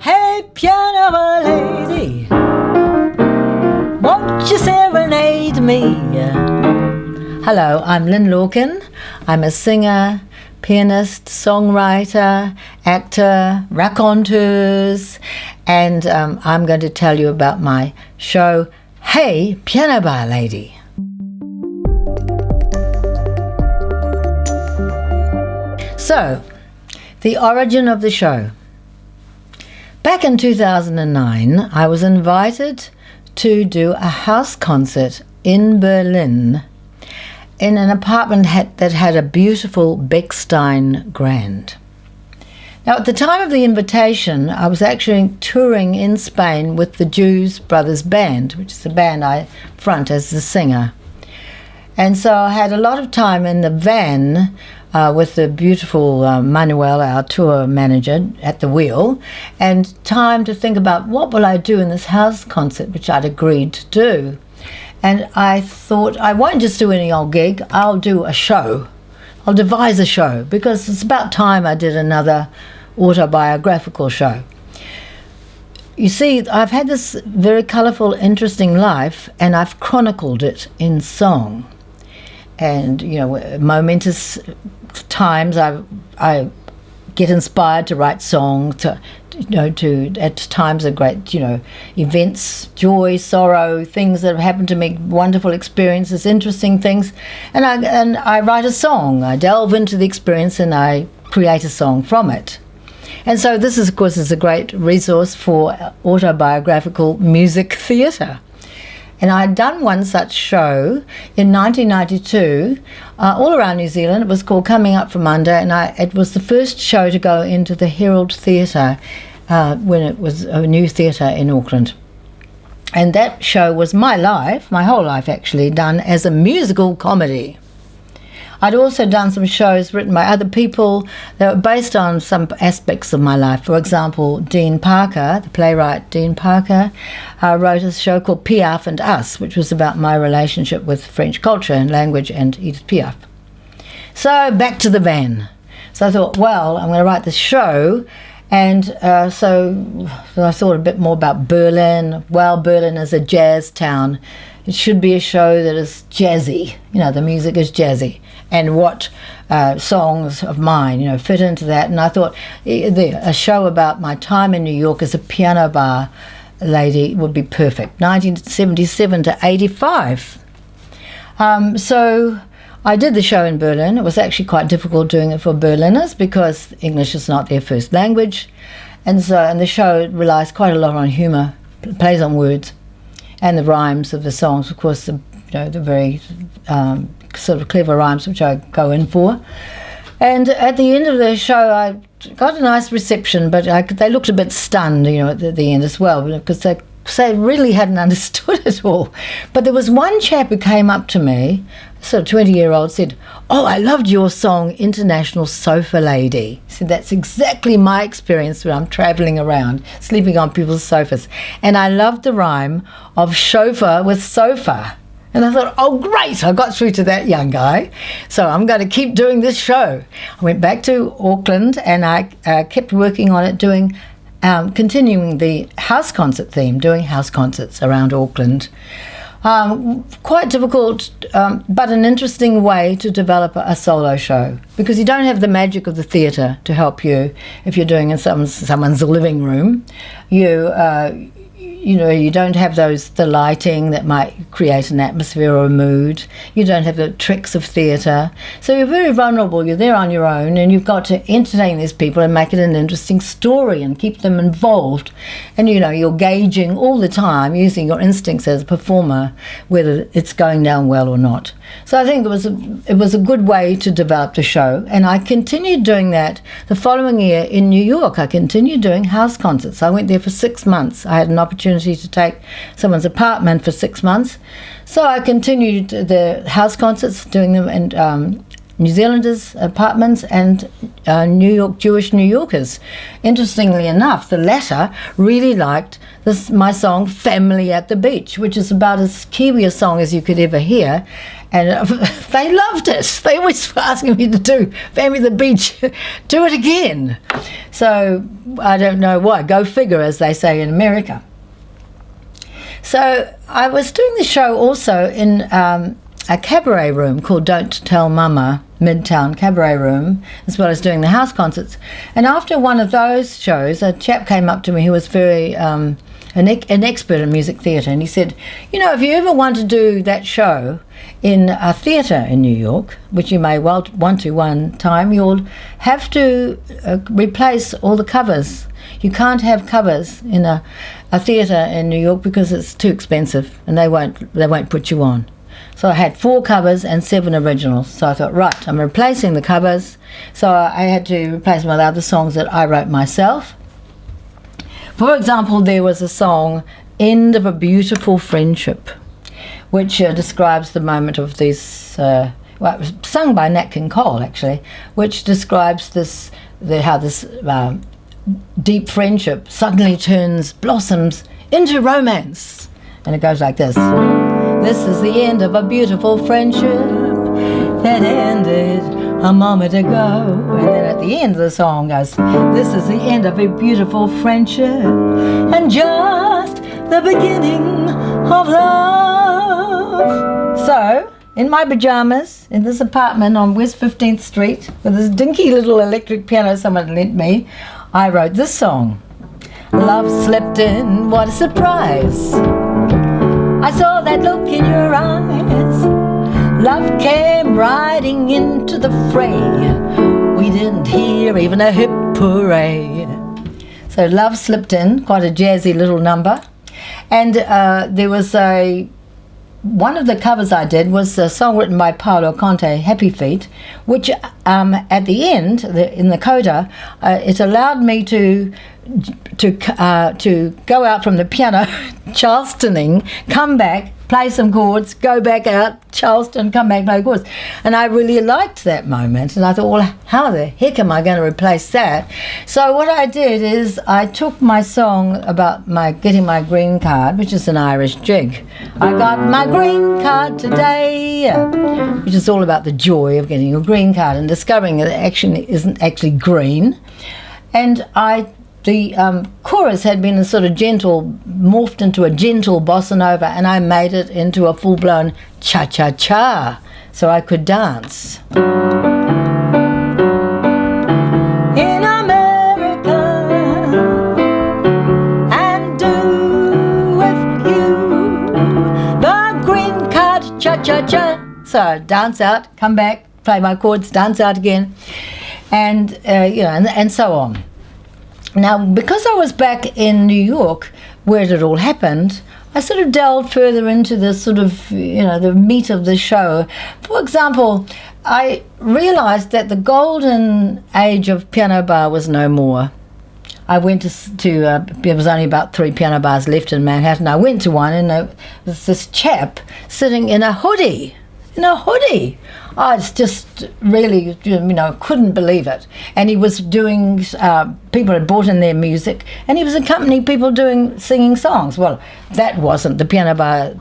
Hey, piano lady, won't you serenade me? Hello, I'm Linn Lorkin. I'm a singer, pianist, songwriter, actor, raconteuse, and I'm going to tell you about my show, Hey, Piano Bar Lady. So, the origin of the show. Back in 2009, I was invited to do a house concert in Berlin in an apartment that had a beautiful Bechstein Grand. Now, at the time of the invitation, I was actually touring in Spain with the Jews Brothers Band, which is the band I front as the singer. And so I had a lot of time in the van with the beautiful Manuel, our tour manager, at the wheel, and time to think about what will I do in this house concert, which I'd agreed to do. And I thought, I won't just do any old gig, I'll do a show. I'll devise a show, because it's about time I did another autobiographical show. You see, I've had this very colourful, interesting life, and I've chronicled it in song. And, you know, momentous times I get inspired to write songs, to at times of great, events, joy, sorrow, things that have happened to me, wonderful experiences, interesting things, and I write a song. I delve into the experience and I create a song from it. And so this, of course, is a great resource for autobiographical music theatre. And I'd done one such show in 1992 all around New Zealand. It was called Coming Up From Under, and it was the first show to go into the Herald Theatre when it was a new theatre in Auckland. And that show was my life, my whole life actually, done as a musical comedy. I'd also done some shows written by other people that were based on some aspects of my life. For example, Dean Parker, the playwright Dean Parker, wrote a show called Piaf and Us, which was about my relationship with French culture and language and Edith Piaf. So back to the van. So I thought, well, I'm going to write this show. And so I thought a bit more about Berlin. Well, Berlin is a jazz town. It should be a show that is jazzy. The music is jazzy. And what songs of mine, fit into that. And I thought a show about my time in New York as a piano bar lady would be perfect. 1977 to 85. So I did the show in Berlin. It was actually quite difficult doing it for Berliners because English is not their first language. And the show relies quite a lot on humour, plays on words, and the rhymes of the songs, of course, the very sort of clever rhymes which I go in for. And at the end of the show, I got a nice reception, but they looked a bit stunned, at the end as well, because they really hadn't understood it all. But there was one chap who came up to me, sort of 20-year-old, said, "Oh, I loved your song, International Sofa Lady." He said, "That's exactly my experience when I'm travelling around, sleeping on people's sofas. And I loved the rhyme of chauffeur with sofa." And I thought, oh, great, I got through to that young guy. So I'm going to keep doing this show. I went back to Auckland and I kept working on it, continuing the house concert theme, doing house concerts around Auckland. Quite difficult, but an interesting way to develop a solo show, because you don't have the magic of the theatre to help you if you're doing it in someone's living room. You don't have the lighting that might create an atmosphere or a mood. You don't have the tricks of theatre. So you're very vulnerable. You're there on your own, and you've got to entertain these people and make it an interesting story and keep them involved. And, you're gauging all the time, using your instincts as a performer, whether it's going down well or not. So I think it was a good way to develop the show. And I continued doing that the following year in New York. I continued doing house concerts. I went there for 6 months. I had an opportunity to take someone's apartment for 6 months. So I continued the house concerts, doing them in New Zealanders' apartments and New York Jewish New Yorkers. Interestingly enough, the latter really liked my song "Family at the Beach," which is about as Kiwi a song as you could ever hear. And they loved it. They always were asking me to do "Family at the Beach," do it again. So I don't know why. Go figure, as they say in America. So I was doing the show also in a cabaret room called Don't Tell Mama, Midtown Cabaret Room, as well as doing the house concerts. And after one of those shows, a chap came up to me who was very an expert in music theatre, and he said, you know, if you ever want to do that show in a theatre in New York, which you may well want to one time, you'll have to replace all the covers. You can't have covers in a theatre in New York because it's too expensive, and they won't put you on. So I had 4 covers and 7 originals. So I thought, right, I'm replacing the covers. So I had to replace them with other songs that I wrote myself. For example, there was a song, End of a Beautiful Friendship, which describes the moment of this, well, it was sung by Nat King Cole, actually, which describes how this deep friendship suddenly blossoms into romance. And it goes like this. This is the end of a beautiful friendship that ended a moment ago. And then at the end of the song goes, this is the end of a beautiful friendship and just the beginning of love. So, in my pajamas, in this apartment on West 15th Street, with this dinky little electric piano someone lent me, I wrote this song. Love slipped in, what a surprise. I saw that look in your eyes. Love came riding into the fray. We didn't hear even a hip hooray. So Love Slipped In, quite a jazzy little number. And there was one of the covers I did was a song written by Paolo Conte, Happy Feet, which at the end, in the coda, it allowed me to go out from the piano, Charlestoning, come back, play some chords, go back out, Charleston, come back, play chords. And I really liked that moment. And I thought, well, how the heck am I going to replace that? So what I did is I took my song about getting my green card, which is an Irish jig. I got my green card today, which is all about the joy of getting your green card and discovering that it actually isn't actually green. And the chorus had been a sort of morphed into a gentle bossa nova, and I made it into a full-blown cha-cha-cha, so I could dance. In America, and do with you the green card cha-cha-cha. So dance out, come back, play my chords, dance out again, and and so on. Now, because I was back in New York, where it all happened, I sort of delved further into the sort of, the meat of the show. For example, I realized that the golden age of piano bar was no more. I went there was only about 3 piano bars left in Manhattan. I went to one, and there was this chap sitting in a hoodie. I just really, couldn't believe it. And he was doing, people had brought in their music, and he was accompanying people singing songs. Well, that wasn't the piano bar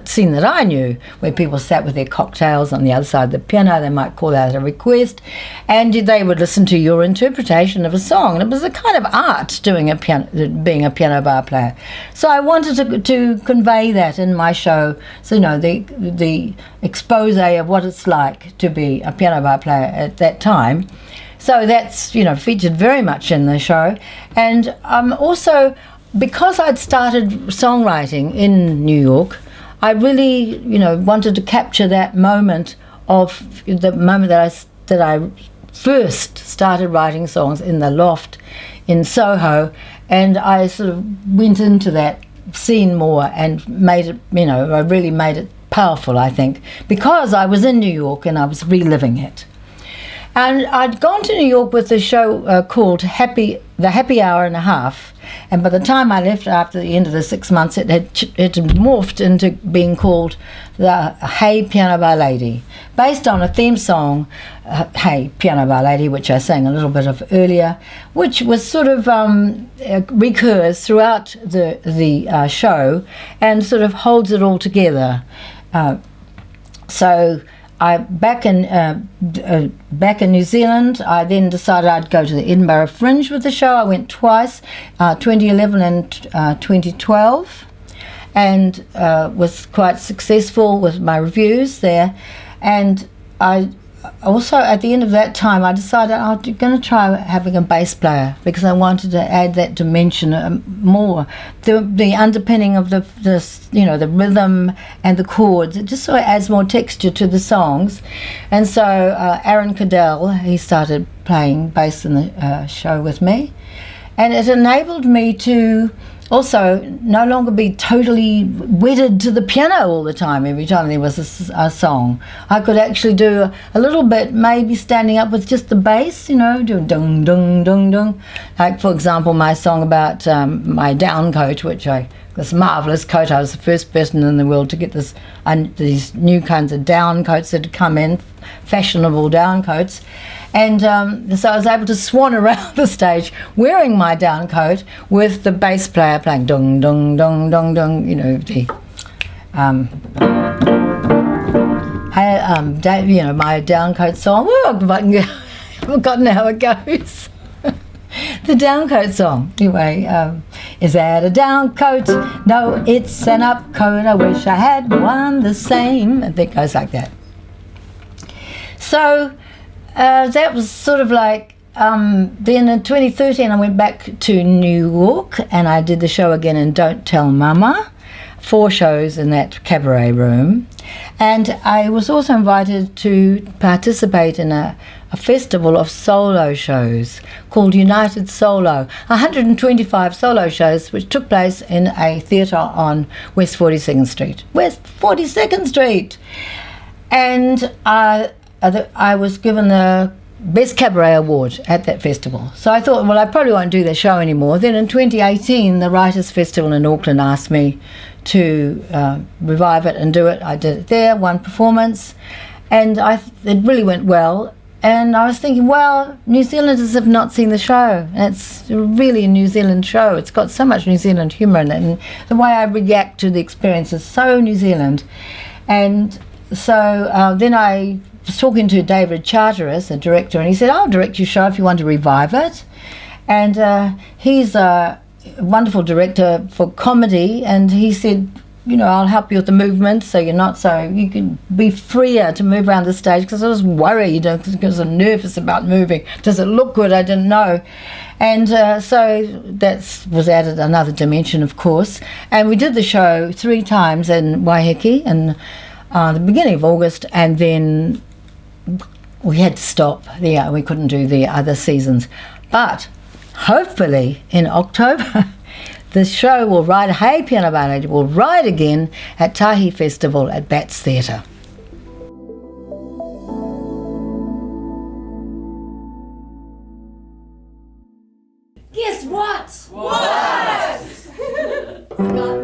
scene that I knew, where people sat with their cocktails on the other side of the piano. They might call out a request, and they would listen to your interpretation of a song. And it was a kind of art being a piano bar player. So I wanted to convey that in my show. So, the expose of what it's like to be a piano bar player at that time. So that's, featured very much in the show. And also, because I'd started songwriting in New York, I really, wanted to capture that moment that I first started writing songs in the loft in Soho, and I sort of went into that scene more and made it, I really made it powerful, I think, because I was in New York and I was reliving it. And I'd gone to New York with a show called The Happy Hour and a Half, and by the time I left after the end of the 6 months, it had morphed into being called the Hey Piano Bar Lady, based on a theme song, Hey Piano Bar Lady, which I sang a little bit of earlier, which was sort of recurs throughout the show and sort of holds it all together. So back in New Zealand, I then decided I'd go to the Edinburgh Fringe with the show. I went twice, 2011 and 2012, and was quite successful with my reviews there. And I also, at the end of that time, I decided I'm going to try having a bass player, because I wanted to add that dimension more, the underpinning of the rhythm and the chords. It just sort of adds more texture to the songs. And so Aaron Cadell, he started playing bass in the show with me, and it enabled me to also no longer be totally wedded to the piano all the time. Every time there was a song, I could actually do a little bit, maybe standing up with just the bass, doing dung dung dung dung. Like, for example, my song about my down coat, this marvellous coat. I was the first person in the world to get these new kinds of down coats that had come in, fashionable down coats. And so I was able to swan around the stage wearing my down coat with the bass player playing dung dung dung dung dung. My down coat song. Oh, I've forgotten how it goes. The down coat song. Anyway, is that a down coat? No, it's an up coat. I wish I had one the same. And it goes like that. So that was sort of like, then in 2013 I went back to New York and I did the show again in Don't Tell Mama, 4 shows in that cabaret room. And I was also invited to participate in a festival of solo shows called United Solo, 125 solo shows which took place in a theatre on West 42nd Street. West 42nd Street! And I was given the Best Cabaret Award at that festival. So I thought, well, I probably won't do that show anymore. Then in 2018, the Writers' Festival in Auckland asked me to revive it and do it. I did it there, one performance, and it really went well. And I was thinking, well, New Zealanders have not seen the show. And it's really a New Zealand show. It's got so much New Zealand humour in it, and the way I react to the experience is so New Zealand. And so then I was talking to David Charteris, the director, and he said, I'll direct your show if you want to revive it. And he's a wonderful director for comedy, and he said, I'll help you with the movement so you can be freer to move around the stage, because I was worried, because I'm nervous about moving. Does it look good? I didn't know. And so that was added another dimension, of course. And we did the show 3 times in Waiheke in the beginning of August, and then we had to stop. We couldn't do the other seasons. But hopefully in October, the show will ride, Hey Piano Ballet, will ride again at TAHI Festival at Bats Theatre. Guess what? What? Forgot